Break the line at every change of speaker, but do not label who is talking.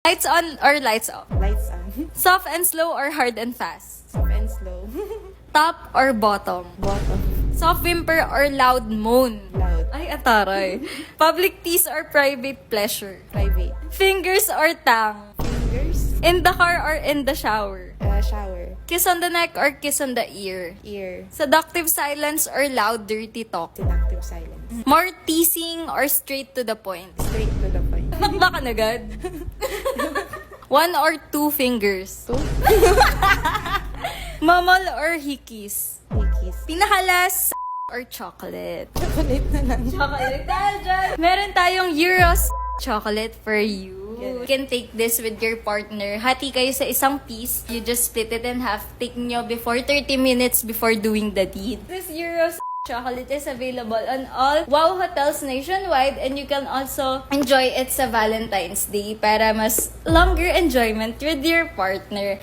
Lights on or lights off?
Lights on.
Soft and slow or hard and fast?
Soft and slow.
Top or bottom?
Bottom.
Soft whimper or loud moan?
Loud.
Ay, ataray. Public tease or private pleasure?
Private.
Fingers or tongue?
Fingers.
In the car or in the shower?
Shower.
Kiss on the neck or kiss on the ear?
Ear.
Seductive silence or loud dirty talk?
Seductive silence.
More teasing or straight to the point?
Straight to the point.
Bakbakan agad. 1 or 2 fingers?
2.
Mamal or hikis?
Hikis.
Pinakalas or chocolate?
Chocolate na lang.
Chocolate dahil dyan. Meron tayong Euros chocolate for you. You can take this with your partner. Hati kayo sa isang piece. You just split it in half. Take nyo before 30 minutes before doing the deed. This Euros chocolate is available on all Wow Hotels nationwide, and you can also enjoy it sa Valentine's Day para mas longer enjoyment with your partner.